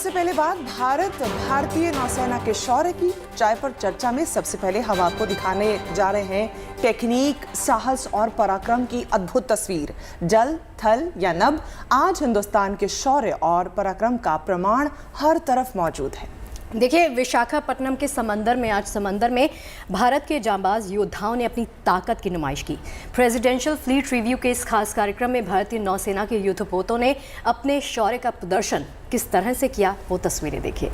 सबसे पहले बात भारतीय नौसेना के शौर्य की। चाय पर चर्चा में सबसे पहले हम आपको दिखाने जा रहे हैं टेक्निक, साहस और पराक्रम की अद्भुत तस्वीर। जल, थल या नभ, आज हिंदुस्तान के शौर्य और पराक्रम का प्रमाण हर तरफ मौजूद है। देखिए, विशाखापट्टनम के आज समंदर में भारत के जांबाज योद्धाओं ने अपनी ताकत की नुमाइश की। प्रेसिडेंशियल फ्लीट रिव्यू के इस खास कार्यक्रम में भारतीय नौसेना के युद्धपोतों ने अपने शौर्य का प्रदर्शन किस तरह से किया, वो तस्वीरें देखिए।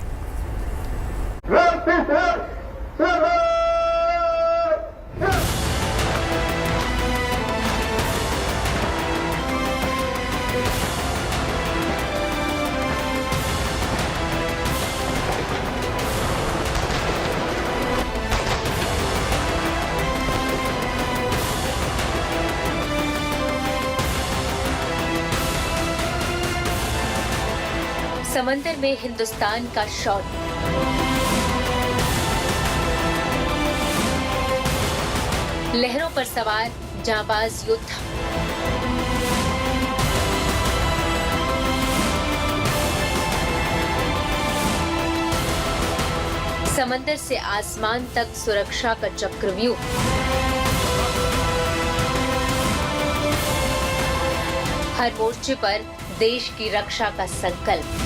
समंदर में हिंदुस्तान का शौर्य। लहरों पर सवार जांबाज योद्धा। समंदर से आसमान तक सुरक्षा का चक्रव्यूह। हर मोर्चे पर देश की रक्षा का संकल्प।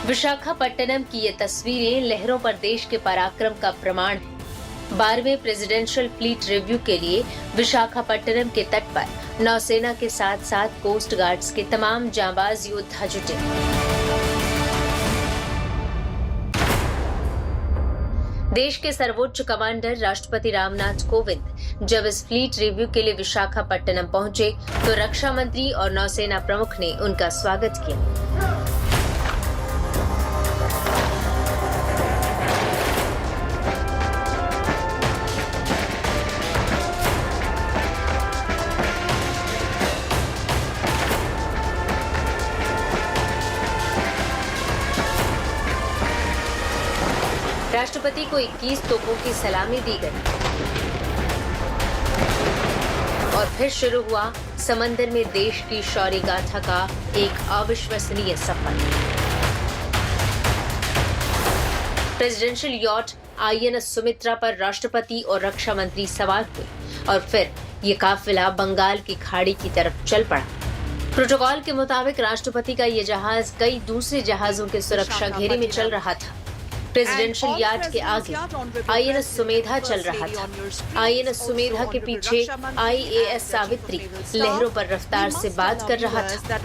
विशाखापट्टनम की ये तस्वीरें लहरों पर देश के पराक्रम का प्रमाण है। 12वें प्रेसिडेंशियल फ्लीट रिव्यू के लिए विशाखापट्टनम के तट पर नौसेना के साथ साथ कोस्ट गार्ड्स के तमाम जांबाज योद्धा जुटे। देश के सर्वोच्च कमांडर राष्ट्रपति रामनाथ कोविंद जब इस फ्लीट रिव्यू के लिए विशाखापट्टनम पहुंचे तो रक्षा मंत्री और नौसेना प्रमुख ने उनका स्वागत किया। राष्ट्रपति को 21 तोपों की सलामी दी गई और फिर शुरू हुआ समंदर में देश की शौर्य गाथा का एक अविश्वसनीय सफर। प्रेसिडेंशियल यॉट INS सुमित्रा पर राष्ट्रपति और रक्षा मंत्री सवार हुए और फिर ये काफिला बंगाल की खाड़ी की तरफ चल पड़ा। प्रोटोकॉल के मुताबिक राष्ट्रपति का ये जहाज कई दूसरे जहाजों के सुरक्षा घेरे में चल रहा था। प्रेसिडेंशियल यार्ड के आगे INS सुमेधा चल रहा था। INS सुमेधा के पीछे IAS सावित्री लहरों पर रफ्तार से बात कर रहा था।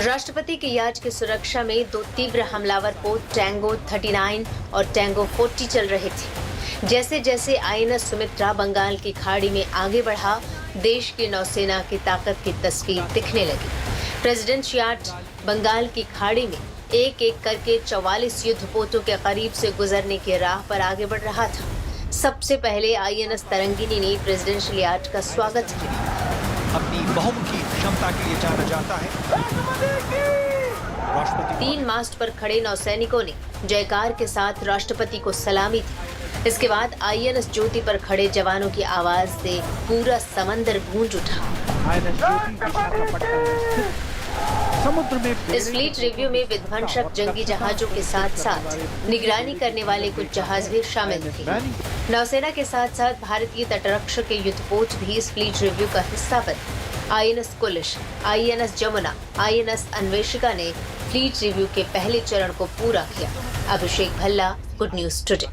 राष्ट्रपति के यार्ड की सुरक्षा में 2 तीव्र हमलावर पोत टैंगो 39 और टैंगो 40 चल रहे थे। जैसे जैसे INS सुमित्रा बंगाल की खाड़ी में आगे बढ़ा, देश की नौसेना की ताकत की तस्वीर दिखने लगी। प्रेसिडेंट यार्ड बंगाल की खाड़ी में एक एक करके 44 युद्धपोतों के करीब से गुजरने की राह पर आगे बढ़ रहा था। सबसे पहले INS तरंगिनी ने प्रेसिडेंशियल यार्ड का स्वागत किया। अपनी बहुमुखी क्षमता के लिए जाना जाता है। 3 मास्ट पर खड़े नौसैनिकों ने जयकार के साथ राष्ट्रपति को सलामी दी। इसके बाद INS ज्योति पर खड़े जवानों की आवाज से पूरा समंदर गूंज उठा। इस फ्लीट रिव्यू में विध्वंसक जंगी जहाजों के साथ साथ निगरानी करने वाले कुछ जहाज भी शामिल थे। नौसेना के साथ साथ भारतीय तटरक्षक के युद्धपोत भी इस फ्लीट रिव्यू का हिस्सा बने। INS Kulish, INS Jamuna, INS अन्वेषिका ने फ्लीट रिव्यू के पहले चरण को पूरा किया। अभिषेक भल्ला, गुड न्यूज टुडे।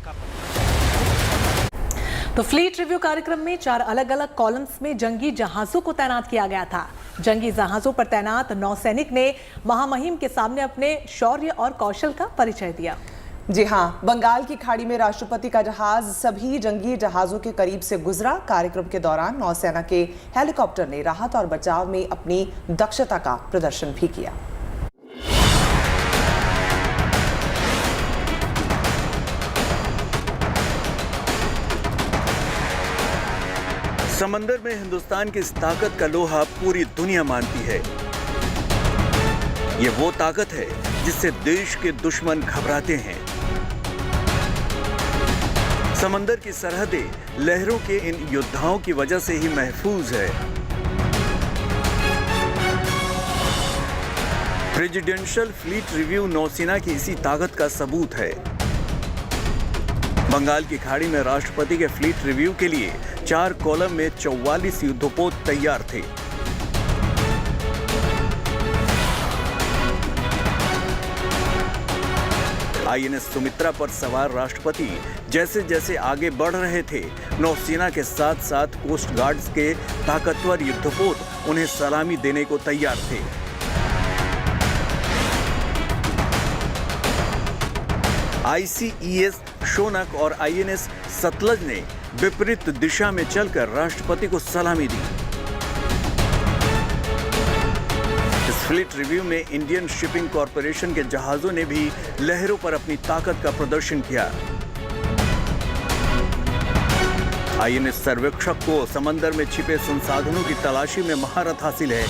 तो फ्लीट रिव्यू कार्यक्रम में 4 अलग अलग कॉलम्स में जंगी जहाजों को तैनात किया गया था। जंगी जहाजों पर तैनात नौसैनिक ने महामहिम के सामने अपने शौर्य और कौशल का परिचय दिया। जी हाँ, बंगाल की खाड़ी में राष्ट्रपति का जहाज सभी जंगी जहाजों के करीब से गुजरा। कार्यक्रम के दौरान नौसेना के हेलीकॉप्टर ने राहत और बचाव में अपनी दक्षता का प्रदर्शन भी किया। समंदर में हिंदुस्तान की इस ताकत का लोहा पूरी दुनिया मानती है। ये वो ताकत है जिससे देश के दुश्मन घबराते हैं। समंदर की सरहदें लहरों के इन योद्धाओं की वजह से ही महफूज है। प्रेसिडेंशियल फ्लीट रिव्यू नौसेना की इसी ताकत का सबूत है। बंगाल की खाड़ी में राष्ट्रपति के फ्लीट रिव्यू के लिए 4 कॉलम में 44 युद्धपोत तैयार थे। आईएनएस सुमित्रा पर सवार राष्ट्रपति जैसे जैसे आगे बढ़ रहे थे, नौसेना के साथ साथ कोस्ट गार्ड्स के ताकतवर युद्धपोत उन्हें सलामी देने को तैयार थे। आईसीईएस शोनक और आईएनएस सतलज ने विपरीत दिशा में चलकर राष्ट्रपति को सलामी दी। इस फ्लीट रिव्यू में इंडियन शिपिंग कॉरपोरेशन के जहाजों ने भी लहरों पर अपनी ताकत का प्रदर्शन किया। आईएनएस सर्वेक्षक को समंदर में छिपे संसाधनों की तलाशी में महारत हासिल है।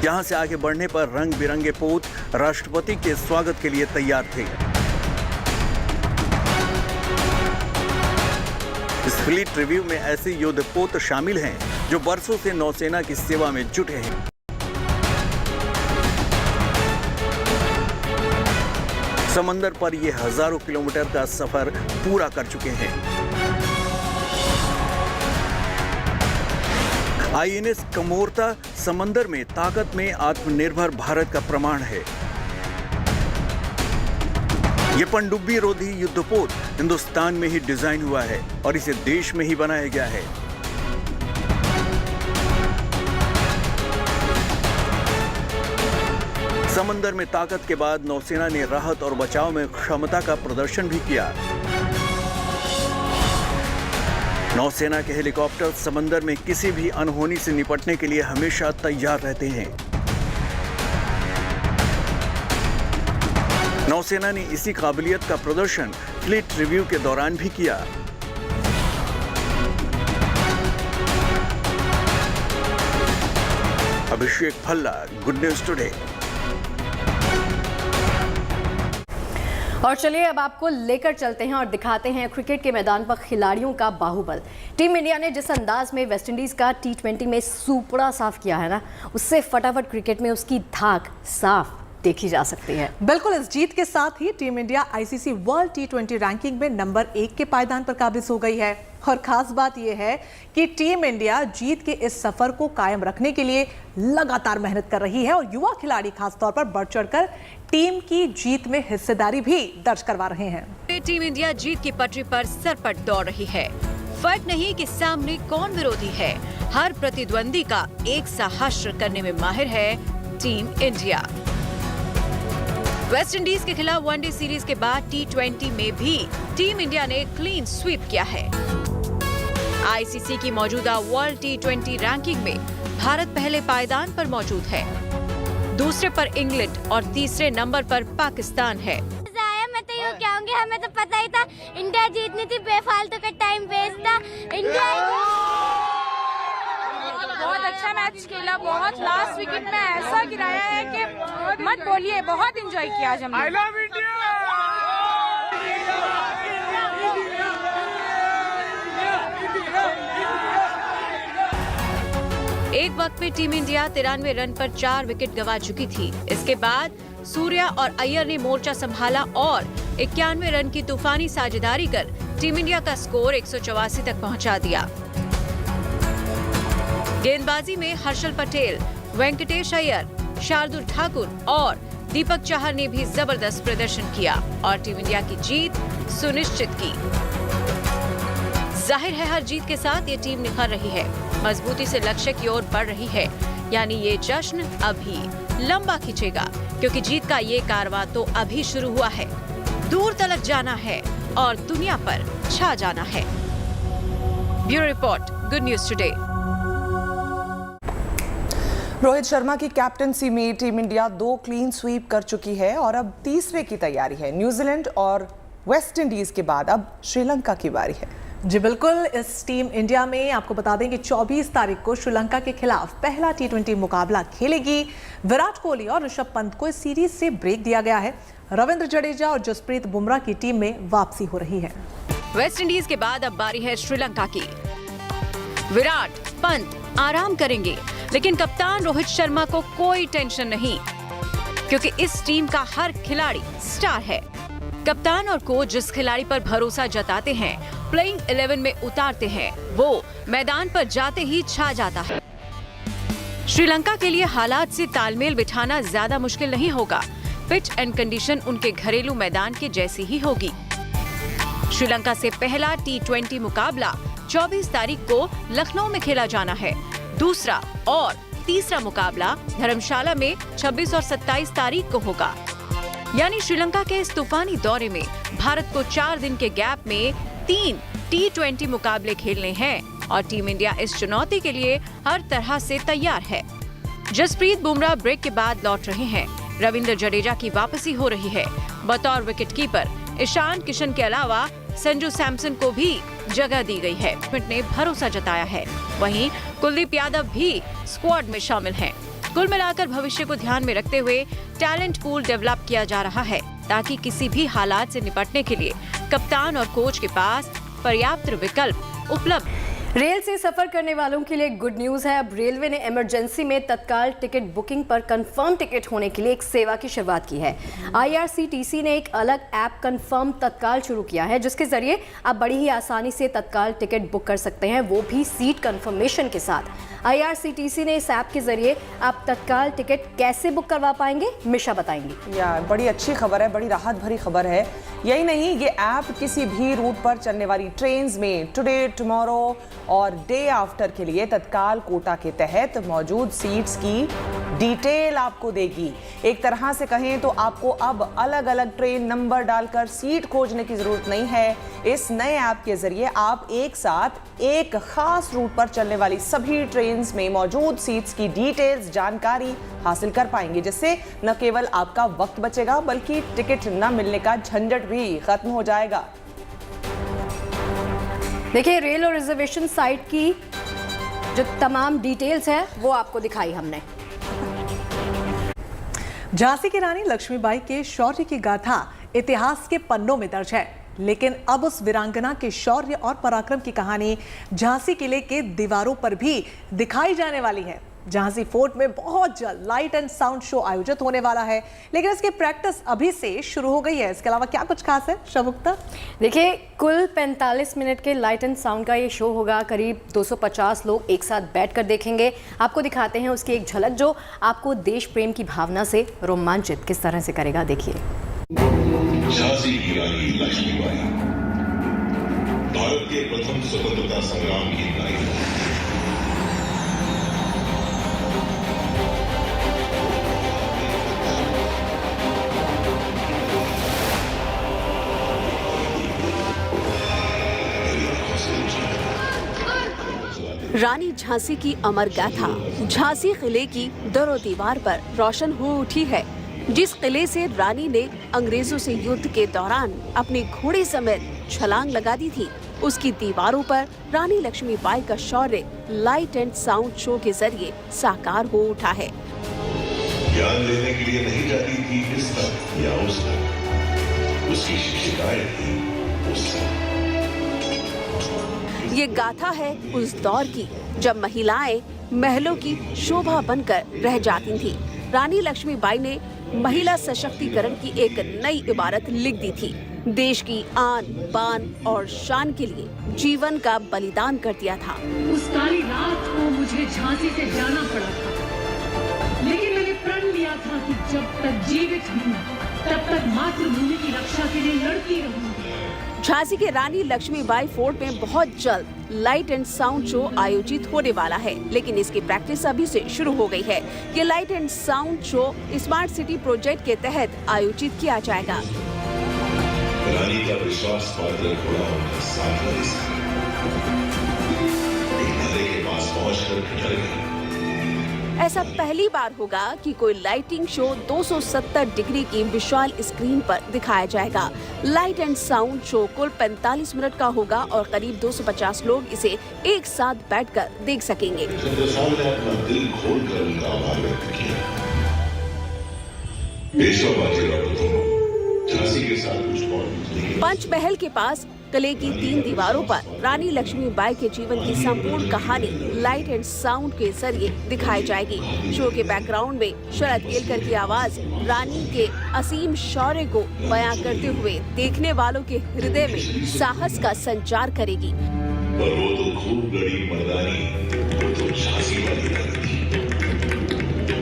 यहां से आगे बढ़ने पर रंग बिरंगे पोत राष्ट्रपति के स्वागत के लिए तैयार थे। इस फ्लीट रिव्यू में ऐसे युद्धपोत शामिल हैं जो बरसों से नौसेना की सेवा में जुटे हैं। समंदर पर ये हजारों किलोमीटर का सफर पूरा कर चुके हैं। आईएनएस कमोरता समंदर में ताकत में आत्मनिर्भर भारत का प्रमाण है। यह पनडुब्बी रोधी युद्धपोत हिंदुस्तान में ही डिजाइन हुआ है और इसे देश में ही बनाया गया है। समंदर में ताकत के बाद नौसेना ने राहत और बचाव में क्षमता का प्रदर्शन भी किया। नौसेना के हेलीकॉप्टर समंदर में किसी भी अनहोनी से निपटने के लिए हमेशा तैयार रहते हैं। नौसेना ने इसी काबिलियत का प्रदर्शन फ्लीट रिव्यू के दौरान भी किया। अभिषेक भल्ला, गुड न्यूज टुडे। और चलिए अब आपको लेकर चलते हैं और दिखाते हैं क्रिकेट के मैदान पर खिलाड़ियों का बाहुबल। टीम इंडिया ने जिस अंदाज में वेस्टइंडीज का T20 में सूपड़ा साफ किया है ना, उससे फटाफट क्रिकेट में उसकी धाक साफ देखी जा सकती है। बिल्कुल, इस जीत के साथ ही team India ICC world T20 ranking में नंबर 1 के पायदान पर काबिज हो गई है। और खास बात यह है कि टीम इंडिया जीत के इस सफर को कायम रखने के लिए लगातार मेहनत कर रही है और युवा खिलाड़ी खासतौर पर बढ़ चढ़कर टीम की जीत में हिस्सेदारी भी दर्ज करवा रहे हैं। टीम इंडिया जीत की पटरी पर सरपट दौड़ रही है। फर्क नहीं कि सामने कौन विरोधी है, हर प्रतिद्वंदी का एक सा हश्र करने में माहिर है टीम इंडिया। वेस्ट इंडीज के खिलाफ वनडे सीरीज के बाद T20 में भी टीम इंडिया ने क्लीन स्वीप किया है। आईसीसी की मौजूदा वर्ल्ड T20 रैंकिंग में भारत पहले पायदान पर मौजूद है, दूसरे पर इंग्लैंड और तीसरे नंबर पर पाकिस्तान है। मैं तो यूँ कहूँगी, हमें तो पता ही था इंडिया जीतनी थी, बेफालतू का टाइम वेस्ट था। इंडिया बहुत अच्छा मैच खेला, बहुत लास्ट विकेट में ऐसा गिराया है कि मत बोलिए, बहुत एंजॉय किया आज हमने। I love India! एक वक्त में टीम इंडिया 93 रन पर 4 विकेट गंवा चुकी थी। इसके बाद सूर्या और अय्यर ने मोर्चा संभाला और 91 रन की तूफानी साझेदारी कर टीम इंडिया का स्कोर 184 तक पहुंचा दिया। गेंदबाजी में हर्षल पटेल, वेंकटेश अय्यर, शार्दुल ठाकुर और दीपक चाहर ने भी जबरदस्त प्रदर्शन किया और टीम इंडिया की जीत सुनिश्चित की। जाहिर है हर जीत के साथ ये टीम निखर रही है, मजबूती से लक्ष्य की ओर बढ़ रही है। यानी ये जश्न अभी लंबा खींचेगा, क्योंकि जीत का ये कारवां तो अभी शुरू हुआ है। दूर तलक जाना है और दुनिया पर छा जाना है। Bureau report, good news today. Rohit Sharma की कैप्टनसी में टीम इंडिया 2 क्लीन स्वीप कर चुकी है और अब तीसरे की तैयारी है। न्यूजीलैंड और वेस्ट इंडीज के बाद अब श्रीलंका की बारी है। जी बिल्कुल। इस टीम इंडिया में आपको बता दें कि 24 तारीख को श्रीलंका के खिलाफ पहला T20 मुकाबला खेलेगी। विराट कोहली और ऋषभ पंत को इस सीरीज से ब्रेक दिया गया है। रविंद्र जडेजा और जसप्रीत बुमराह की टीम में वापसी हो रही है। वेस्ट इंडीज के बाद अब बारी है श्रीलंका की। विराट, पंत आराम करेंगे, लेकिन कप्तान रोहित शर्मा को कोई टेंशन नहीं, क्योंकि इस टीम का हर खिलाड़ी स्टार है। कप्तान और कोच जिस खिलाड़ी पर भरोसा जताते हैं, प्लेइंग 11 में उतारते हैं, वो मैदान पर जाते ही छा जाता है। श्रीलंका के लिए हालात से तालमेल बिठाना ज्यादा मुश्किल नहीं होगा। पिच एंड कंडीशन उनके घरेलू मैदान के जैसी ही होगी। श्रीलंका से पहला T20 मुकाबला 24 तारीख को लखनऊ में खेला जाना है। दूसरा और तीसरा मुकाबला धर्मशाला में 26 और 27 तारीख को होगा। यानी श्रीलंका के इस तूफानी दौरे में भारत को 4 दिन के गैप में 3 T20 मुकाबले खेलने हैं और टीम इंडिया इस चुनौती के लिए हर तरह से तैयार है। जसप्रीत बुमराह ब्रेक के बाद लौट रहे हैं। रविंद्र जडेजा की वापसी हो रही है। बतौर विकेटकीपर ईशान किशन के अलावा संजू सैमसन को भी जगह दी गई है। ने भरोसा जताया है। वहीं कुलदीप यादव भी स्क्वाड में शामिल हैं। कुल मिलाकर भविष्य को ध्यान में रखते हुए टैलेंट पूल डेवलप किया जा रहा है, ताकि किसी भी हालात से निपटने के लिए कप्तान और कोच के पास पर्याप्त विकल्प उपलब्ध। रेल से सफर करने वालों के लिए गुड न्यूज है। अब रेलवे ने इमरजेंसी में तत्काल टिकट बुकिंग पर कंफर्म टिकट होने के लिए एक सेवा की शुरुआत की है। IRCTC ने एक अलग ऐप कंफर्म तत्काल शुरू किया है, जिसके जरिए आप बड़ी ही आसानी से तत्काल टिकट बुक कर सकते हैं, वो भी सीट कंफर्मेशन के साथ। IRCTC ने इस ऐप के जरिए आप तत्काल टिकट कैसे बुक करवा पाएंगे, मिशा बताएंगी। यार बड़ी अच्छी खबर है, बड़ी राहत भरी खबर है। यही नहीं, ये ऐप किसी भी रूट पर चलने वाली ट्रेन्स में टुडे, टुमारो और डे आफ्टर के लिए तत्काल कोटा के तहत मौजूद सीट्स की डिटेल आपको देगी। एक तरह से कहें तो आपको अब अलग अलग ट्रेन नंबर डालकर सीट खोजने की जरूरत नहीं है। इस नए ऐप के जरिए आप एक साथ एक खास रूट पर चलने वाली सभी ट्रेन्स में मौजूद सीट्स की डिटेल्स जानकारी हासिल कर पाएंगे, जिससे न केवल आपका वक्त बचेगा बल्कि टिकट न मिलने का झंझट भी खत्म हो जाएगा। देखिए, रेल और रिजर्वेशन साइट की जो तमाम डिटेल्स है वो आपको दिखाई हमने। झांसी की रानी लक्ष्मीबाई के शौर्य की गाथा इतिहास के पन्नों में दर्ज है, लेकिन अब उस वीरांगना के शौर्य और पराक्रम की कहानी झांसी किले के दीवारों पर भी दिखाई जाने वाली है। झांसी फोर्ट में बहुत जल्द लाइट एंड साउंड शो आयोजित होने वाला है, लेकिन इसकी प्रैक्टिस अभी से शुरू हो गई है। इसके अलावा क्या कुछ खास है शमुक्ता? देखिए, कुल 45 मिनट के लाइट एंड साउंड का ये शो होगा। करीब 250 लोग एक साथ बैठकर देखेंगे। आपको दिखाते हैं उसकी एक झलक, जो आपको देश प्रेम की भावना से रोमांचित किस तरह से करेगा। देखिए, झांसी की रानी लक्ष्मीबाई भारत के प्रथम स्वतंत्रता संग्राम की नायक। रानी झांसी की अमर गाथा झांसी किले की दरो दीवार पर रोशन हो उठी है। जिस किले से रानी ने अंग्रेजों से युद्ध के दौरान अपने घोड़े समेत छलांग लगा दी थी, उसकी दीवारों पर रानी लक्ष्मीबाई का शौर्य लाइट एंड साउंड शो के जरिए साकार हो उठा है। ज्ञान लेने के लिए नहीं जाती थी इस तक या उस तक, उसकी शिक्षिकाएं थी उस तक। ये गाथा है उस दौर की जब महिलाएं महलों की शोभा बनकर रह जाती थीं। रानी लक्ष्मीबाई ने महिला सशक्तिकरण की एक नई इबारत लिख दी थी। देश की आन बान और शान के लिए जीवन का बलिदान कर दिया था। उस काली रात को मुझे झांसी से जाना पड़ा था, लेकिन मैंने प्रण लिया था कि जब तक जीवित हूँ तब तक मातृभूमि की रक्षा के लिए लड़ती रहूंगी। झांसी के रानी लक्ष्मीबाई फोर्ट में बहुत जल्द लाइट एंड साउंड शो आयोजित होने वाला है, लेकिन इसकी प्रैक्टिस अभी से शुरू हो गई है। ये light and sound show smart city project के तहत आयोजित किया जाएगा। रानी का विश्वास पात्र घोड़ा उनका साथ नहीं सका। एक नदी के पास पहुंचकर ठहर गई। ऐसा पहली बार होगा कि कोई लाइटिंग शो 270 डिग्री की विशाल स्क्रीन पर दिखाया जाएगा। लाइट एंड साउंड शो कुल 45 मिनट का होगा और करीब 250 लोग इसे एक साथ बैठकर देख सकेंगे। चंद्रसाल ने अपना दिल खोलकर उनका आभार व्यक्त किया। पेशवा बाजीराव प्रथम झांसी के साथ कुछ और नहीं। पंचमहल के पास किले की 3 दीवारों पर रानी लक्ष्मीबाई के जीवन की संपूर्ण कहानी लाइट एंड साउंड के जरिए दिखाई जाएगी। शो के बैकग्राउंड में शरद केलकर की आवाज रानी के असीम शौर्य को बयां करते हुए देखने वालों के हृदय में साहस का संचार करेगी। पर वो तो खूब बड़ी मर्दानी, वो तो झांसी वाली रानी थी।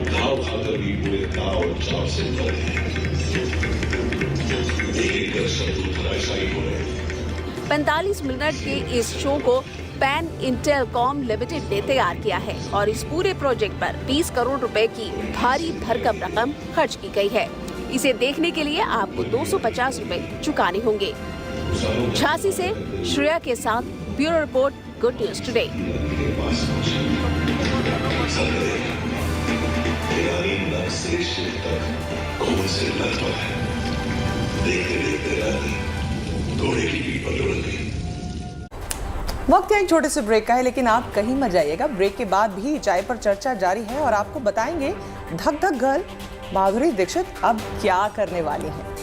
घाव खाकर भी पूरे ताव और चाव से लड़े। एक कर शत्रु धराशायी हो रहे। 45 मिनट के इस शो को पैन इंटेलकॉम लिमिटेड ने तैयार किया है और इस पूरे प्रोजेक्ट पर 20 करोड़ रुपए की भारी भरकम रकम खर्च की गई है। इसे देखने के लिए आपको 250 रुपए चुकाने होंगे। झांसी से श्रेया के साथ bureau report, good news today. वक्त एक छोटे से ब्रेक का है, लेकिन आप कहीं मत जाइएगा। ब्रेक के बाद भी चाय पर चर्चा जारी है और आपको बताएंगे धक धक गर्ल माधुरी दीक्षित अब क्या करने वाली हैं।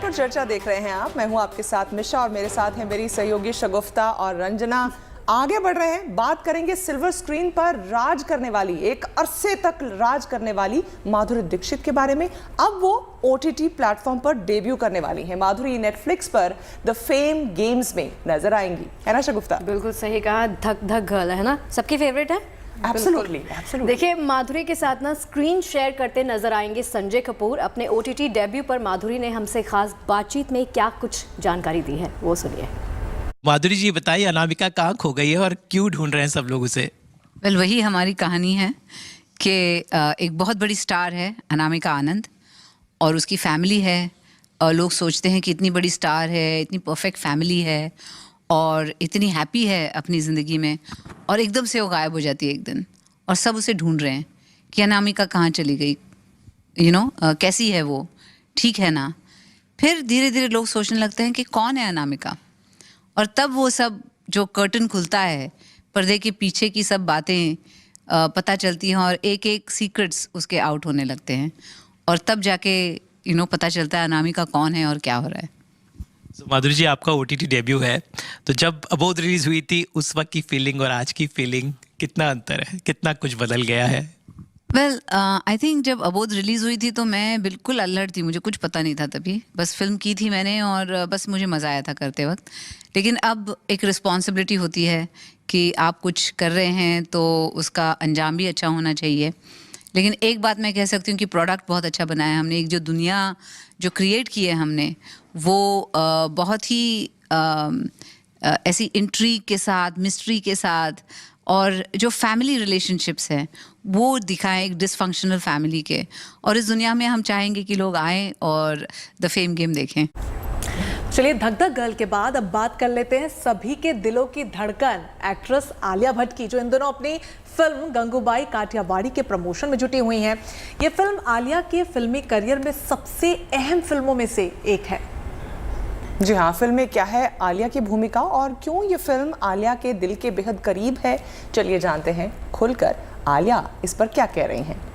चर्चा देख रहे हैं आप। मैं हूं आपके साथ मिशा और मेरे साथ हैं मेरी सहयोगी शगुफ्ता और रंजना। आगे बढ़ रहे हैं, बात करेंगे सिल्वर स्क्रीन पर राज करने वाली, एक अरसे तक राज करने वाली माधुरी दीक्षित के बारे में। अब वो OTT प्लेटफॉर्म पर डेब्यू करने वाली हैं। माधुरी नेटफ्लिक्स पर द फेम गेम्स में नजर आएंगी, है ना शगुफ्ता? बिल्कुल सही कहा, धक धक गर्ल है ना, सबकी फेवरेट है। Absolutely. देखिए, माधुरी के साथ ना स्क्रीन शेयर करते नजर आएंगे संजय कपूर। अपने OTT डेब्यू पर माधुरी ने हमसे खास बातचीत में क्या कुछ जानकारी दी है, वो सुनिए। माधुरी जी बताइए, अनामिका कहाँ खो गई है और क्यों ढूंढ रहे हैं सब लोग उसे? वेल, वही हमारी कहानी है कि एक बहुत बड़ी स्टार है अनामिका आनंद और उसकी फैमिली है। लोग सोचते हैं कि इतनी बड़ी स्टार है, इतनी परफेक्ट फैमिली है और इतनी हैप्पी है अपनी ज़िंदगी में, और एकदम से वो गायब हो जाती है एक दिन और सब उसे ढूंढ रहे हैं कि अनामिका कहाँ चली गई, कैसी है वो, ठीक है ना। फिर धीरे धीरे लोग सोचने लगते हैं कि कौन है अनामिका, और तब वो सब जो कर्टन खुलता है, पर्दे के पीछे की सब बातें पता चलती हैं और एक एक सीक्रेट्स उसके आउट होने लगते हैं, और तब जाके पता चलता है अनामिका कौन है और क्या हो रहा है। माधुरी जी, आपका OTT डेब्यू है, तो जब अबोध रिलीज हुई थी उस वक्त की फीलिंग और आज की फीलिंग कितना अंतर है, कितना कुछ बदल गया है? वेल, आई थिंक जब अबोध रिलीज़ हुई थी तो मैं बिल्कुल अल्हड़ थी, मुझे कुछ पता नहीं था तभी, बस फिल्म की थी मैंने और बस मुझे मज़ा आया था करते वक्त। लेकिन अब एक रिस्पॉन्सिबिलिटी होती है कि आप कुछ कर रहे हैं तो उसका अंजाम भी अच्छा होना चाहिए। लेकिन एक बात मैं कह सकती हूँ कि प्रोडक्ट बहुत अच्छा बनाया है हमने। एक जो दुनिया जो क्रिएट की है हमने, वो बहुत ही ऐसी इंट्रीग के साथ, मिस्ट्री के साथ, और जो फैमिली रिलेशनशिप्स हैं वो दिखाएं, एक डिसफंक्शनल फैमिली के। और इस दुनिया में हम चाहेंगे कि लोग आएँ और द फेम गेम देखें। चलिए, धक धक गर्ल के बाद अब बात कर लेते हैं सभी के दिलों की धड़कन एक्ट्रेस आलिया भट्ट की, जो इन दोनों अपनी फिल्म गंगूबाई काठियावाड़ी के प्रमोशन में जुटी हुई हैं। ये फिल्म आलिया के फिल्मी करियर में सबसे अहम फिल्मों में से एक है। जी हाँ, फिल्म में क्या है आलिया की भूमिका और क्यों ये फिल्म आलिया के दिल के बेहद करीब है, चलिए जानते हैं खुलकर आलिया इस पर क्या कह रही हैं।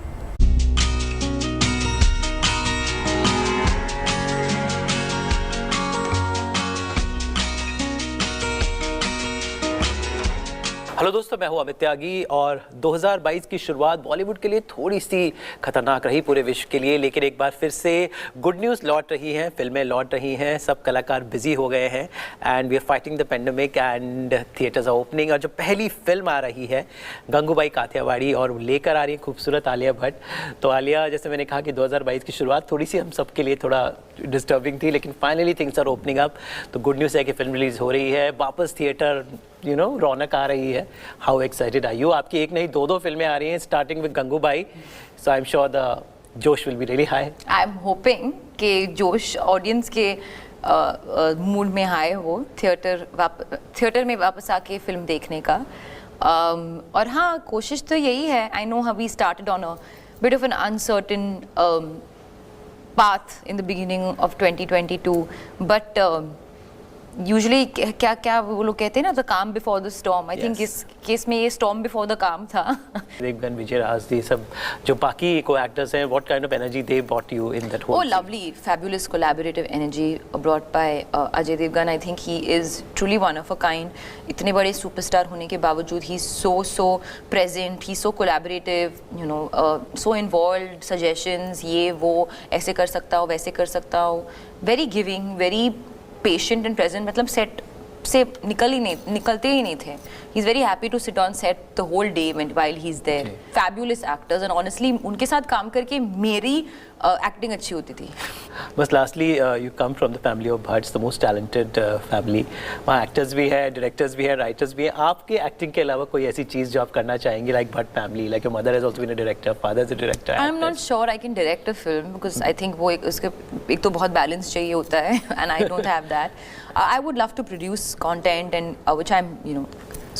हेलो दोस्तों, मैं हूं अमित त्यागी और 2022 की शुरुआत बॉलीवुड के लिए थोड़ी सी खतरनाक रही पूरे विश्व के लिए, लेकिन एक बार फिर से गुड न्यूज़ लौट रही हैं, फिल्में लौट रही हैं, सब कलाकार बिजी हो गए हैं and we are fighting the pandemic and theatres are opening. और जो पहली फिल्म आ रही है गंगूबाई काठियावाड़ी और लेकर आ रही है खूबसूरत आलिया भट्ट। तो आलिया, जैसे मैंने कहा कि 2022 की शुरुआत थोड़ी सी हम सब के लिए थोड़ा डिस्टर्बिंग थी, लेकिन finally things are opening up. तो गुड न्यूज़ है कि फिल्म रिलीज़ हो रही है, वापस थिएटर रौनक आ रही है. How excited are you? आपकी एक नहीं दो फिल्में आ रही हैं starting with Gangubai, so I am sure the जोश will be really high. I am hoping कि जोश ऑडियंस के मूड में हाई हो, थिएटर में वापस आके फिल्म देखने का. और हाँ, कोशिश तो यही है. I know how we started on a bit of an uncertain path in the beginning of 2022, but usually क्या वो लोग कहते हैं ना, the calm before the storm. I think इस केस में ये storm before the calm था. देवगन, विजय राज, ये सब जो बाकी को एक्टर्स हैं, what kind of energy they brought you in that whole? Oh, lovely, fabulous collaborative energy brought by Ajay Devgan. I think he is truly one of a kind. इतने बड़े superstar होने के बावजूद he's so present, he's so collaborative, so involved, suggestions, ये वो ऐसे कर सकता हो, वैसे कर सकता हो. Very giving, very patient and present. मतलब सेट से निकलते ही नहीं थे. He is very happy to sit on set the whole day while he is there. Fabulous actors, and honestly उनके साथ काम करके मेरी एक्टिंग अच्छी होती थी. बस lastly, you come from the family of Bhatts, the most talented family. वहाँ एक्टर्स भी है, डायरेक्टर्स भी है, राइटर्स भी है. आपके एक्टिंग के अलावा कोई ऐसी चीज़ जो आप करना चाहेंगे, like Bhatt family, like your mother has also been a director, father is a director? I am not sure I can direct a film, because I think वो एक तो बहुत बैलेंस चाहिए होता है, and I don't have that. I would love to produce content, and which I'm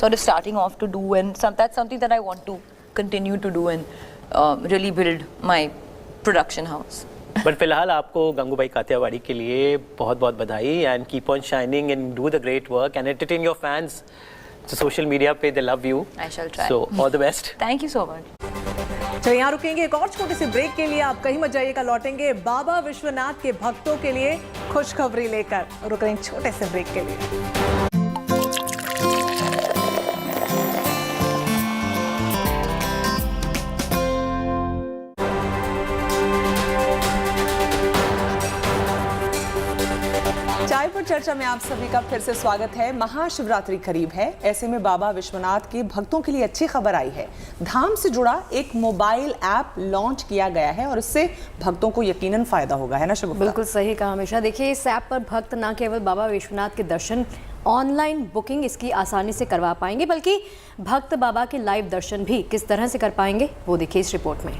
sort of starting off to do, and that's something that I want to continue to do and really build my production house. But फिलहाल आपको गंगूबाई कातियावाड़ी के लिए बहुत बहुत बधाई, and keep on shining and do the great work and entertain your fans. Social media पे they love you. I shall try. So all the best. Thank you so much. चलिए यहाँ रुकेंगे एक और छोटे से ब्रेक के लिए. आप कहीं मत जाइएगा, लौटेंगे बाबा विश्वनाथ के भक्तों के लिए खुशखबरी लेकर. रुक रहे हैं छोटे से ब्रेक के लिए. चाय पर चर्चा में आप सभी का फिर से स्वागत है. महाशिवरात्रि करीब है, ऐसे में बाबा विश्वनाथ के भक्तों के लिए अच्छी खबर आई है. धाम से जुड़ा एक मोबाइल ऐप लॉन्च किया गया है और इससे भक्तों को यकीनन फायदा होगा, है ना शुभम? बिल्कुल सही कहा हमेशा. देखिए, इस ऐप पर भक्त न केवल बाबा विश्वनाथ के दर्शन, ऑनलाइन बुकिंग इसकी आसानी से करवा पाएंगे, बल्कि भक्त बाबा के लाइव दर्शन भी किस तरह से कर पाएंगे वो देखिए इस रिपोर्ट में.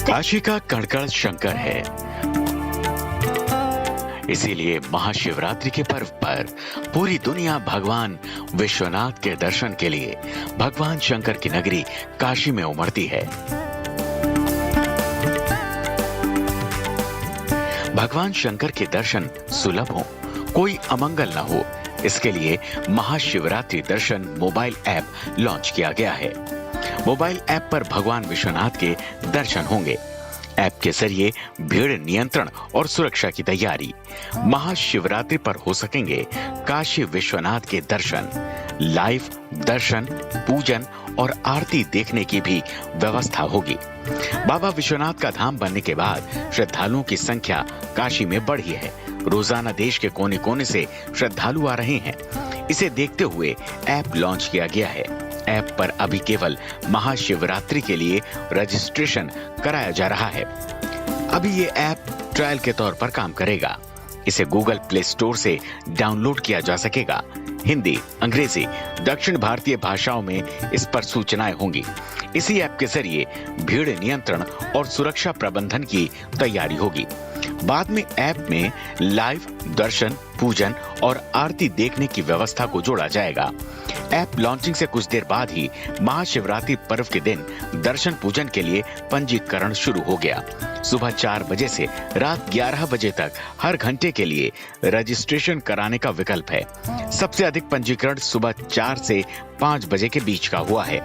काशी का कणकण शंकर है, इसीलिए महाशिवरात्रि के पर्व पर पूरी दुनिया भगवान विश्वनाथ के दर्शन के लिए भगवान शंकर की नगरी काशी में उमड़ती है. भगवान शंकर के दर्शन सुलभ हो, कोई अमंगल न हो, इसके लिए महाशिवरात्रि दर्शन मोबाइल ऐप लॉन्च किया गया है. मोबाइल ऐप पर भगवान विश्वनाथ के दर्शन होंगे. ऐप के जरिए भीड़ नियंत्रण और सुरक्षा की तैयारी. महाशिवरात्रि पर हो सकेंगे काशी विश्वनाथ के दर्शन. लाइव दर्शन, पूजन और आरती देखने की भी व्यवस्था होगी. बाबा विश्वनाथ का धाम बनने के बाद श्रद्धालुओं की संख्या काशी में बढ़ी है. रोजाना देश के कोने कोने से श्रद्धालु आ रहे हैं. इसे देखते हुए ऐप लॉन्च किया गया है. ऐप पर अभी केवल महाशिवरात्रि के लिए रजिस्ट्रेशन कराया जा रहा है. अभी ये ऐप ट्रायल के तौर पर काम करेगा. इसे गूगल प्ले स्टोर से डाउनलोड किया जा सकेगा. हिंदी, अंग्रेजी, दक्षिण भारतीय भाषाओं में इस पर सूचनाएं होंगी. इसी ऐप के जरिए भीड़ नियंत्रण और सुरक्षा प्रबंधन की तैयारी होगी. बाद में ऐप में लाइव दर्शन, पूजन और आरती देखने की व्यवस्था को जोड़ा जाएगा. ऐप लॉन्चिंग से कुछ देर बाद ही महाशिवरात्रि पर्व के दिन दर्शन पूजन के लिए पंजीकरण शुरू हो गया. सुबह 4 बजे से रात 11 बजे तक हर घंटे के लिए रजिस्ट्रेशन कराने का विकल्प है. सबसे अधिक पंजीकरण सुबह 4 से 5 बजे के बीच का हुआ है.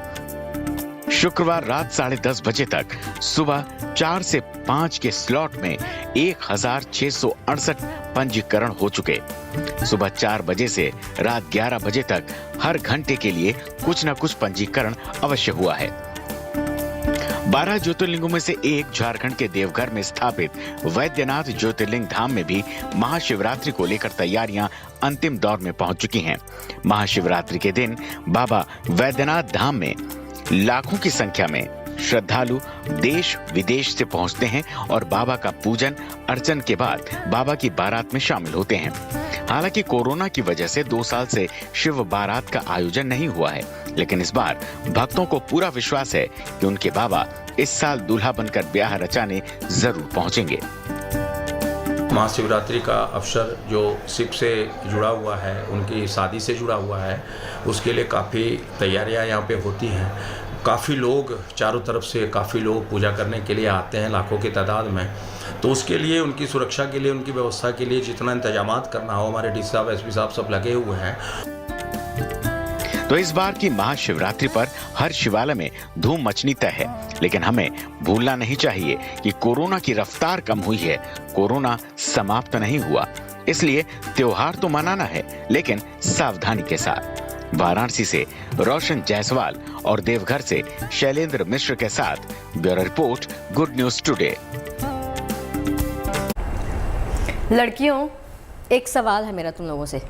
शुक्रवार रात 10:30 बजे तक सुबह 4 से 5 के स्लॉट में 1668 पंजीकरण हो चुके. सुबह 4 बजे से रात 11 बजे तक हर घंटे के लिए कुछ न कुछ पंजीकरण अवश्य हुआ है. 12 ज्योतिर्लिंगों में से एक झारखंड के देवघर में स्थापित वैद्यनाथ ज्योतिर्लिंग धाम में भी महाशिवरात्रि को लेकर तैयारियां अंतिम दौर में पहुंच चुकी हैं. महाशिवरात्रि के दिन बाबा वैद्यनाथ धाम में लाखों की संख्या में श्रद्धालु देश विदेश से पहुंचते हैं और बाबा का पूजन अर्चन के बाद बाबा की बारात में शामिल होते हैं. हालांकि कोरोना की वजह से 2 साल से शिव बारात का आयोजन नहीं हुआ है, लेकिन इस बार भक्तों को पूरा विश्वास है कि उनके बाबा इस साल दूल्हा बनकर ब्याह रचाने जरूर पहुंचेंगे। महाशिवरात्रि का अवसर जो शिव से जुड़ा हुआ है, उनकी शादी से जुड़ा हुआ है, उसके लिए काफ़ी तैयारियां यहाँ पे होती हैं। काफ़ी लोग चारों तरफ से काफ़ी लोग पूजा करने के लिए आते हैं, लाखों की तादाद में। तो उसके लिए, उनकी सुरक्षा के लिए, उनकी व्यवस्था के लिए जितना इंतजामात करना हो, हमारे डी साहब एसपी साहब सब लगे हुए हैं। तो इस बार की महाशिवरात्रि पर हर शिवालय में धूम मचनी तय है, लेकिन हमें भूलना नहीं चाहिए कि कोरोना की रफ्तार कम हुई है, कोरोना समाप्त नहीं हुआ। इसलिए त्योहार तो मनाना है, लेकिन सावधानी के साथ। वाराणसी से रोशन जायसवाल और देवघर से शैलेंद्र मिश्र के साथ bureau report, good news today. लड़कियों, एक सवाल है मेरा तुम लोगों से,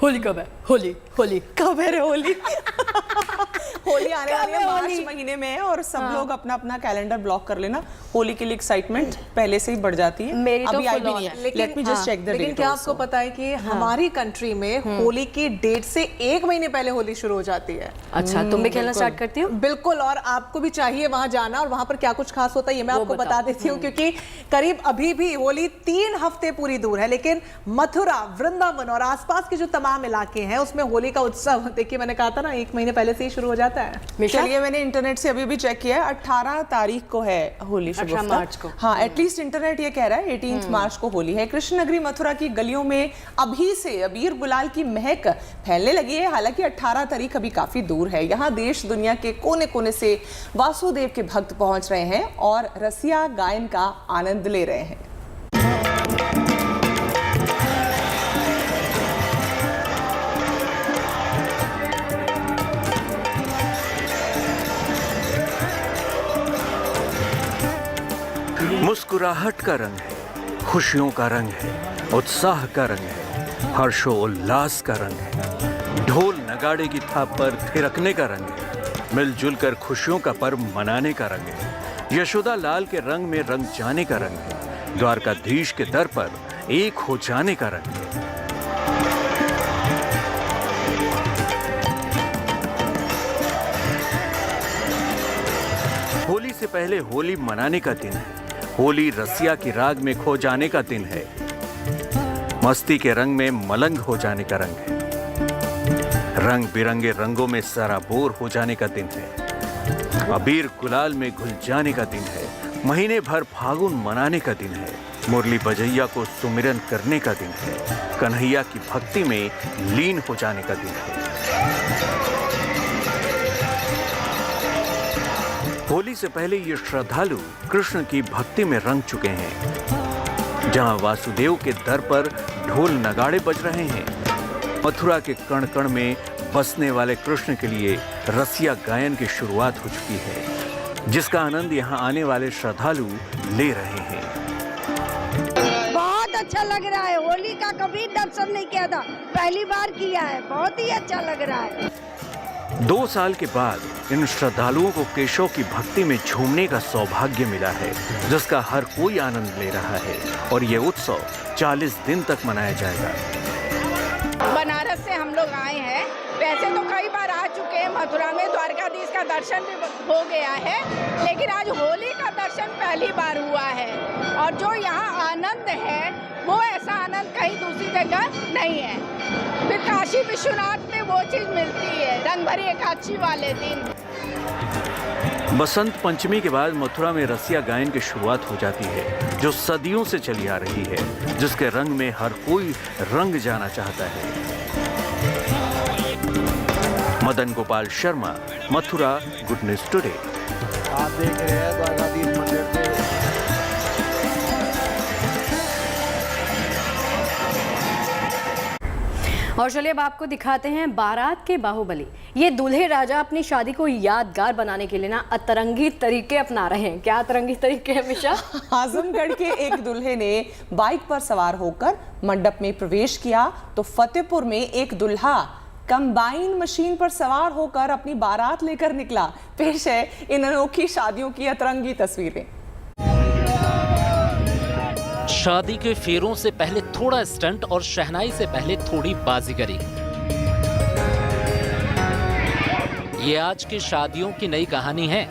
होली कब है? होली होली कब है रे होली? होली आने वाली है मार्च महीने में है और सब लोग अपना अपना कैलेंडर ब्लॉक कर लेना। होली के लिए एक्साइटमेंट पहले से ही बढ़ जाती है। मेरी तो अभी आई भी नहीं है। Let me just check the date. लेकिन क्या आपको पता है कि हमारी कंट्री में होली की डेट से 1 महीने पहले होली शुरू हो जाती है। अच्छा, तुम भी खेलना स्टार्ट करती हो? बिल्कुल, और आपको भी चाहिए वहां जाना। और वहां पर क्या कुछ खास होता है ये मैं आपको बता देती हूँ, क्योंकि करीब अभी भी होली 3 हफ्ते पूरी दूर है, लेकिन मथुरा, वृंदावन और आसपास के जो तमाम इलाके हैं उसमें होली का उत्सव, देखिए मैंने कहा था ना 1 महीने पहले से ही शुरू हो जाता है। चलिए, मैंने इंटरनेट से अभी भी चेक किया है, 18 तारीख को है होली। 18 मार्च को। हाँ, एटलीस्ट इंटरनेट ये कह रहा है 18 मार्च को होली है। कृष्ण नगरी मथुरा की गलियों में अभी से अबीर गुलाल की महक फैलने लगी है। हालांकि 18 तारीख अभी काफी दूर है। यहाँ देश दुनिया के कोने कोने से वासुदेव के भक्त पहुंच रहे हैं और रसिया गायन का आनंद ले रहे हैं। मुस्कुराहट का रंग है, खुशियों का रंग है, उत्साह का रंग है, हर्षोल्लास का रंग है, ढोल नगाड़े की थाप पर थिरकने का रंग है, मिलजुल कर खुशियों का पर्व मनाने का रंग है, यशोदा लाल के रंग में रंग जाने का रंग है, द्वारकाधीश के दर पर एक हो जाने का रंग है। होली से पहले होली मनाने का दिन है। होली रसिया की राग में खो जाने का दिन है। मस्ती के रंग में मलंग हो जाने का रंग है। रंग बिरंगे रंगों में सराबोर हो जाने का दिन है। अबीर गुलाल में घुल जाने का दिन है। महीने भर फागुन मनाने का दिन है। मुरली बजैया को सुमिरन करने का दिन है। कन्हैया की भक्ति में लीन हो जाने का दिन है। होली से पहले ये श्रद्धालु कृष्ण की भक्ति में रंग चुके हैं। जहां वासुदेव के दर पर ढोल नगाड़े बज रहे हैं, मथुरा के कण कण में बसने वाले कृष्ण के लिए रसिया गायन की शुरुआत हो चुकी है, जिसका आनंद यहां आने वाले श्रद्धालु ले रहे हैं। बहुत अच्छा लग रहा है। होली का कभी दर्शन नहीं किया था, पहली बार किया है। बहुत ही अच्छा लग रहा है। 2 साल के बाद इन श्रद्धालुओं को केशव की भक्ति में झूमने का सौभाग्य मिला है, जिसका हर कोई आनंद ले रहा है और ये उत्सव 40 दिन तक मनाया जाएगा। बनारस से हम लोग आए हैं। वैसे तो कई बार आ चुके हैं मथुरा में, द्वारकाधीश का दर्शन भी हो गया है, लेकिन आज होली का दर्शन पहली बार हुआ है। और जो यहाँ आनंद है वो ऐसा आनंद कहीं दूसरी जगह नहीं है। फिर काशी विश्वनाथ में वो चीज मिलती है रंग भरी एकादशी वाले दिन। बसंत पंचमी के बाद मथुरा में रसिया गायन की शुरुआत हो जाती है, जो सदियों से चली आ रही है, जिसके रंग में हर कोई रंग जाना चाहता है। Madan Gopal Sharma, Mathura, good news today. आप देख रहे हैं द्वारकाधीश मंदिर से और चलिए अब आपको दिखाते हैं बारात के बाहुबली। ये दूल्हे राजा अपनी शादी को यादगार बनाने के लिए ना अतरंगी तरीके अपना रहे हैं। क्या अतरंगी तरीके हैं मिशा? आजमगढ़ के एक दूल्हे ने बाइक पर सवार होकर मंडप में प्रवेश किया तो फतेहपुर में एक दूल्हा कंबाइन मशीन पर सवार होकर अपनी बारात लेकर निकला। पेश है इन अनोखी शादियों की अतरंगी तस्वीरें। शादी के फेरों से पहले थोड़ा स्टंट और शहनाई से पहले थोड़ी बाजीगरी। ये आज की शादियों की नई कहानी है।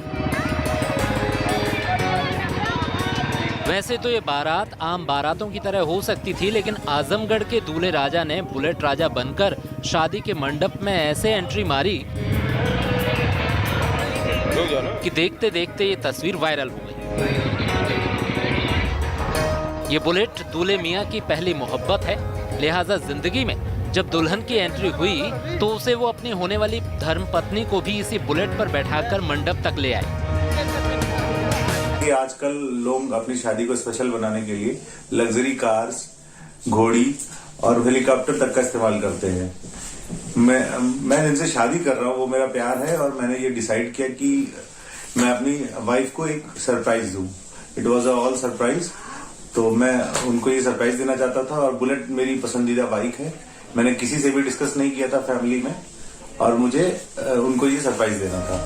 वैसे तो ये बारात आम बारातों की तरह हो सकती थी, लेकिन आजमगढ़ के दूल्हे राजा ने बुलेट राजा बनकर शादी के मंडप में ऐसे एंट्री मारी कि देखते देखते ये तस्वीर वायरल हो गई। ये बुलेट दूल्हे मियां की पहली मोहब्बत है, लिहाजा जिंदगी में जब दुल्हन की एंट्री हुई तो उसे वो अपनी होने वाली धर्मपत्नी को भी इसी बुलेट पर बैठाकर मंडप तक ले आए। आजकल लोग अपनी शादी को स्पेशल बनाने के लिए लग्जरी कार्स, घोड़ी और हेलीकॉप्टर तक का इस्तेमाल करते हैं। मैं जिनसे शादी कर रहा हूँ वो मेरा प्यार है और मैंने ये डिसाइड किया कि मैं अपनी वाइफ को एक सरप्राइज दूं। It was a all surprise, तो मैं उनको ये सरप्राइज देना चाहता था और बुलेट मेरी पसंदीदा बाइक है। मैंने किसी से भी डिस्कस नहीं किया था फैमिली में और मुझे उनको ये सरप्राइज देना था।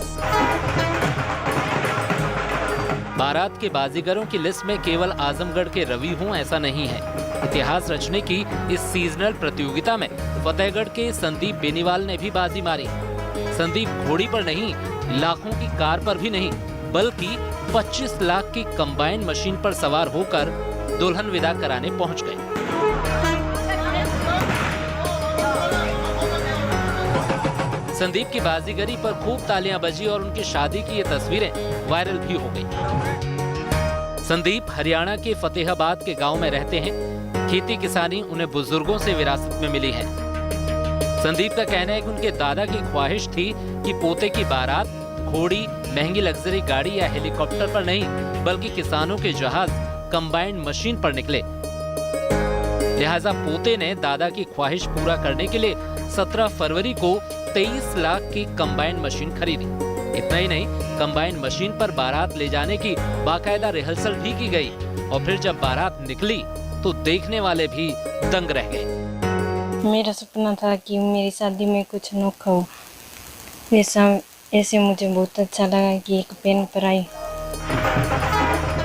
बारात के बाजीगरों की लिस्ट में केवल आजमगढ़ के रवि हों ऐसा नहीं है। इतिहास रचने की इस सीजनल प्रतियोगिता में फतेहगढ़ के संदीप बेनीवाल ने भी बाजी मारी। संदीप घोड़ी पर नहीं, लाखों की कार पर भी नहीं, बल्कि 25 लाख की कंबाइन मशीन पर सवार होकर दुल्हन विदा कराने पहुंच गए। संदीप की बाजीगरी पर खूब तालियां बजी और उनकी शादी की ये तस्वीरें वायरल भी हो गई। संदीप हरियाणा के फतेहाबाद के गांव में रहते हैं। खेती किसानी उन्हें बुजुर्गों से विरासत में मिली है। संदीप का कहना है कि उनके दादा की ख्वाहिश थी कि पोते की बारात घोड़ी, महंगी लग्जरी गाड़ी या हेलीकॉप्टर पर नहीं, बल्कि किसानों के जहाज कंबाइंड मशीन पर निकले। लिहाजा पोते ने दादा की ख्वाहिश पूरा करने के लिए 17 फरवरी को 23 लाख की कंबाइंड मशीन खरीदी। इतना ही नहीं, कंबाइंड मशीन पर बारात ले जाने की बाकायदा रिहर्सल भी की गई और फिर जब बारात निकली तो देखने वाले भी दंग रह गए। मेरा सपना था कि मेरी शादी में कुछ अनोखा हो। ऐसे मुझे बहुत अच्छा लगा कि एक पेन पर आई।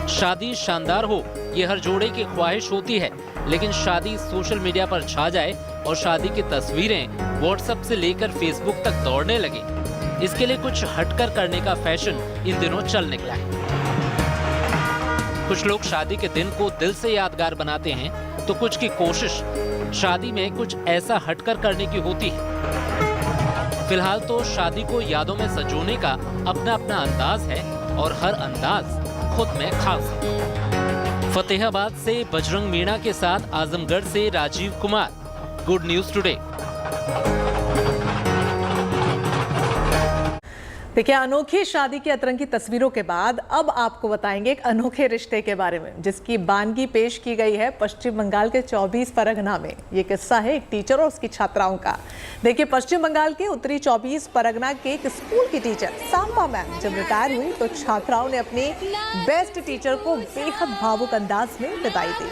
शादी शानदार हो, ये हर जोड़े की ख्वाहिश होती है, लेकिन शादी सोशल मीडिया पर छा जाए और शादी की तस्वीरें व्हाट्सएप से लेकर फेसबुक तक दौड़ने लगे, इसके लिए कुछ हटकर करने का फैशन इन दिनों चल निकला है। कुछ लोग शादी के दिन को दिल से यादगार बनाते हैं, तो कुछ की कोशिश शादी में कुछ ऐसा हटकर करने की होती है। फिलहाल तो शादी को यादों में सजोने का अपना अपना अंदाज है और हर अंदाज खुद में खास है। फतेहाबाद से बजरंग मीणा के साथ आजमगढ़ से Rajiv Kumar, good news today. देखिए, अनोखी शादी की अतरंगी तस्वीरों के बाद अब आपको बताएंगे एक अनोखे रिश्ते के बारे में, जिसकी बानगी पेश की गई है पश्चिम बंगाल के 24 परगना में। ये किस्सा है एक टीचर और उसकी छात्राओं का। देखिए, पश्चिम बंगाल के उत्तरी 24 परगना के एक स्कूल की टीचर सांबा मैम जब रिटायर हुई तो छात्राओं ने अपनी बेस्ट टीचर को बेहद भावुक अंदाज में विदाई दी।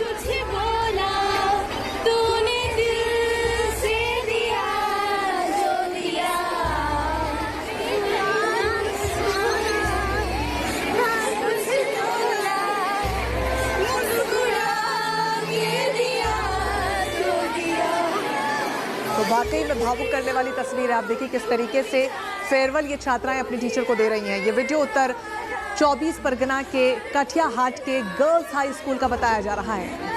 तो वाकई में भावुक करने वाली तस्वीर है। आप देखिए किस तरीके से फेयरवेल ये छात्राएं अपनी टीचर को दे रही हैं। ये वीडियो उत्तर 24 परगना के कठियाहाट के गर्ल्स हाई स्कूल का बताया जा रहा है।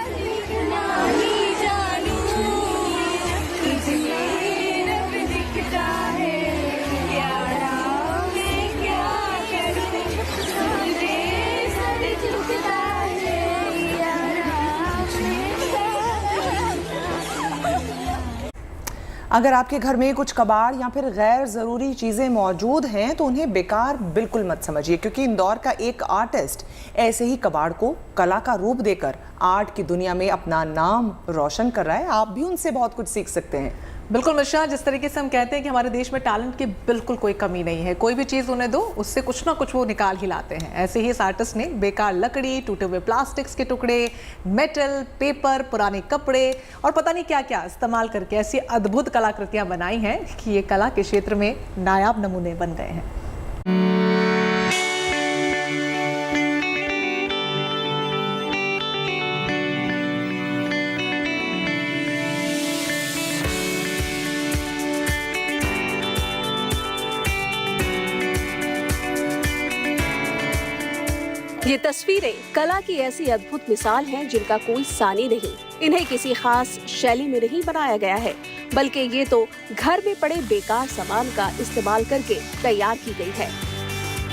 अगर आपके घर में कुछ कबाड़ या फिर गैर ज़रूरी चीज़ें मौजूद हैं तो उन्हें बेकार बिल्कुल मत समझिए, क्योंकि इंदौर का एक आर्टिस्ट ऐसे ही कबाड़ को कला का रूप देकर आर्ट की दुनिया में अपना नाम रोशन कर रहा है। आप भी उनसे बहुत कुछ सीख सकते हैं। बिल्कुल मिश्रा, जिस तरीके से हम कहते हैं कि हमारे देश में टैलेंट की बिल्कुल कोई कमी नहीं है, कोई भी चीज़ उन्हें दो उससे कुछ ना कुछ वो निकाल ही लाते हैं। ऐसे ही इस आर्टिस्ट ने बेकार लकड़ी, टूटे हुए प्लास्टिक्स के टुकड़े, मेटल, पेपर, पुराने कपड़े और पता नहीं क्या क्या इस्तेमाल करके ऐसी अद्भुत कलाकृतियां बनाई हैं कि ये कला के क्षेत्र में नायाब नमूने बन गए हैं। ये तस्वीरें कला की ऐसी अद्भुत मिसाल हैं जिनका कोई सानी नहीं। इन्हें किसी खास शैली में नहीं बनाया गया है, बल्कि ये तो घर में पड़े बेकार सामान का इस्तेमाल करके तैयार की गई है।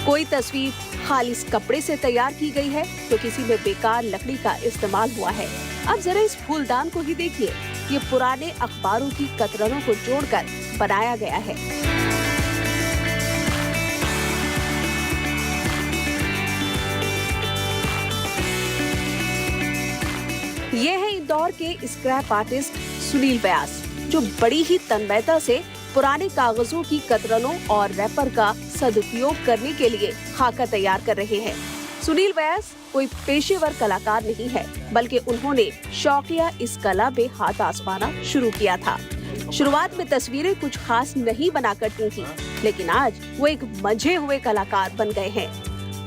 कोई तस्वीर खालिस कपड़े से तैयार की गई है तो किसी में बेकार लकड़ी का इस्तेमाल हुआ है। अब जरा इस फूलदान को ही देखिए, ये पुराने अखबारों की कतरनों को जोड़कर बनाया गया है। ये है इंदौर के स्क्रैप आर्टिस्ट सुनील व्यास, जो बड़ी ही तन्मयता से पुराने कागजों की कतरनों और रैपर का सदुपयोग करने के लिए खाका तैयार कर रहे हैं। सुनील व्यास कोई पेशेवर कलाकार नहीं है, बल्कि उन्होंने शौकिया इस कला में हाथ आजमाना शुरू किया था। शुरुआत में तस्वीरें कुछ खास नहीं बना करती थी, लेकिन आज वो एक मंझे हुए कलाकार बन गए हैं।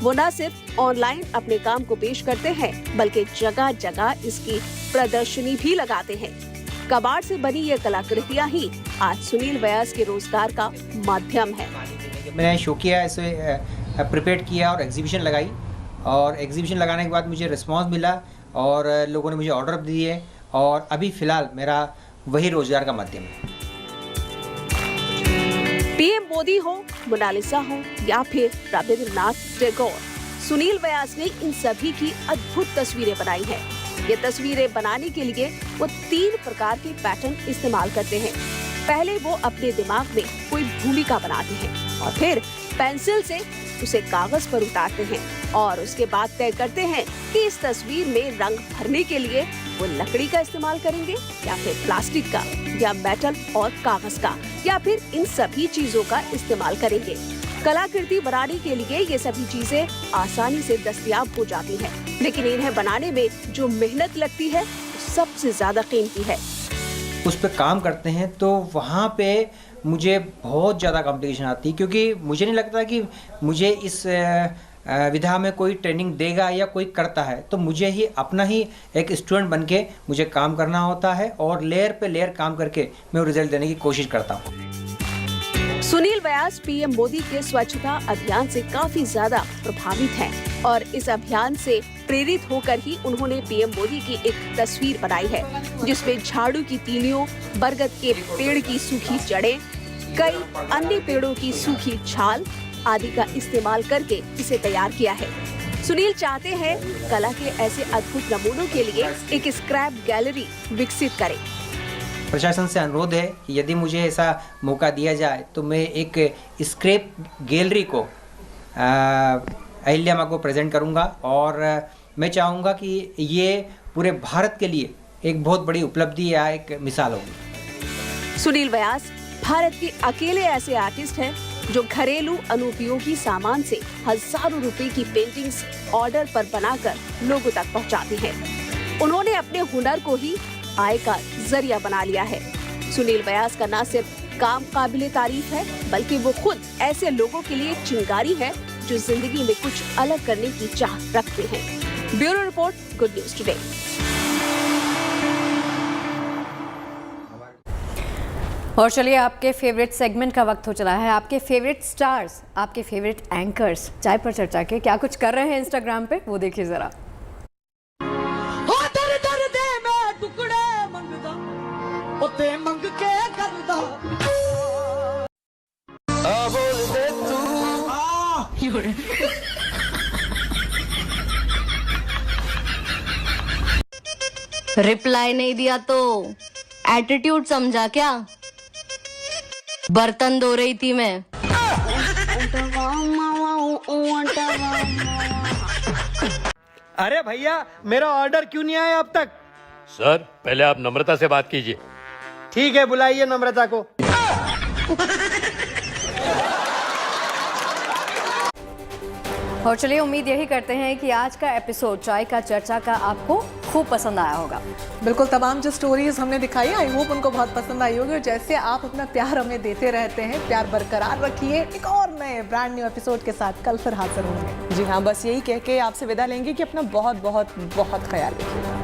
वो न सिर्फ ऑनलाइन अपने काम को पेश करते हैं, बल्कि जगह जगह इसकी प्रदर्शनी भी लगाते हैं। कबाड़ से बनी ये कलाकृतियाँ ही आज सुनील व्यास के रोजगार का माध्यम है। मैंने शौकिया इसे प्रिपेयर किया और एग्जीबिशन लगाई, और एग्जीबिशन लगाने के बाद मुझे रिस्पांस मिला और लोगों ने मुझे ऑर्डर दिए, और अभी फिलहाल मेरा वही रोजगार का माध्यम है। पीएम मोदी हो, मोनालिसा हो या फिर रविंद्रनाथ टैगोर, सुनील व्यास ने इन सभी की अद्भुत तस्वीरें बनाई हैं। ये तस्वीरें बनाने के लिए वो 3 प्रकार के पैटर्न इस्तेमाल करते हैं। पहले वो अपने दिमाग में कोई भूमिका बनाते हैं और फिर पेंसिल से उसे कागज पर उतारते हैं, और उसके बाद तय करते हैं कि इस तस्वीर में रंग भरने के लिए वो लकड़ी का इस्तेमाल करेंगे या फिर प्लास्टिक का या मेटल और कागज का, या फिर इन सभी चीजों का इस्तेमाल करेंगे। कलाकृति बनाने के लिए ये सभी चीजें आसानी से दस्तयाब हो जाती हैं, लेकिन इन्हें बनाने में जो मेहनत लगती है सबसे ज्यादा कीमती है। उस पर काम करते हैं तो वहाँ पे मुझे बहुत ज़्यादा कॉम्प्लिकेशन आती है, क्योंकि मुझे नहीं लगता कि मुझे इस विधा में कोई ट्रेनिंग देगा या कोई करता है, तो मुझे ही अपना ही एक स्टूडेंट बन के मुझे काम करना होता है, और लेयर पे लेयर काम करके मैं रिजल्ट देने की कोशिश करता हूँ। सुनील व्यास पीएम मोदी के स्वच्छता अभियान से काफी ज्यादा प्रभावित हैं, और इस अभियान से प्रेरित होकर ही उन्होंने पीएम मोदी की एक तस्वीर बनाई है, जिसमें झाड़ू की तीलियों, बरगद के पेड़ की सूखी जड़ें, कई अन्य पेड़ों की सूखी छाल आदि का इस्तेमाल करके इसे तैयार किया है। सुनील चाहते हैं कला के ऐसे अद्भुत नमूनों के लिए एक स्क्रैप गैलरी विकसित करें। प्रशासन से अनुरोध है कि यदि मुझे ऐसा मौका दिया जाए तो मैं एक स्क्रैप गैलरी को अहिल्या माँ को प्रेजेंट करूँगा, और मैं चाहूँगा कि ये पूरे भारत के लिए एक बहुत बड़ी उपलब्धि या एक मिसाल होगी। सुनील व्यास भारत के अकेले ऐसे आर्टिस्ट हैं जो घरेलू अनुपयोगी सामान से हजारों रुपए की पेंटिंग्स ऑर्डर पर बनाकर लोगों तक पहुंचाते हैं। उन्होंने अपने हुनर को ही आय का जरिया बना लिया है। सुनील व्यास का न सिर्फ काम काबिले तारीफ है, बल्कि वो खुद ऐसे लोगों के लिए चिंगारी है जो जिंदगी में कुछ अलग करने की चाह रखते हैं। Bureau report, good news today. और चलिए आपके फेवरेट सेगमेंट का वक्त हो चला है। आपके फेवरेट स्टार्स, आपके फेवरेट एंकर्स चाय पर चर्चा के क्या कुछ कर रहे हैं इंस्टाग्राम पे, वो देखिए जरा। रिप्लाई नहीं दिया तो एटीट्यूड समझा क्या? बर्तन धो रही थी मैं। अरे भैया, मेरा ऑर्डर क्यों नहीं आया अब तक? सर, पहले आप नम्रता से बात कीजिए। ठीक है, बुलाइए नम्रता को। और चलिए उम्मीद यही करते हैं कि आज का एपिसोड चाय का चर्चा का आपको खूब पसंद आया होगा। बिल्कुल, तमाम जो स्टोरीज हमने दिखाई, आई होप उनको बहुत पसंद आई होगी। और जैसे आप अपना प्यार हमें देते रहते हैं, प्यार बरकरार रखिए। एक और नए ब्रांड न्यू एपिसोड के साथ कल फिर हाजिर होंगे। जी हाँ, बस यही कह के आपसे विदा लेंगे कि अपना बहुत बहुत बहुत ख्याल रखिएगा।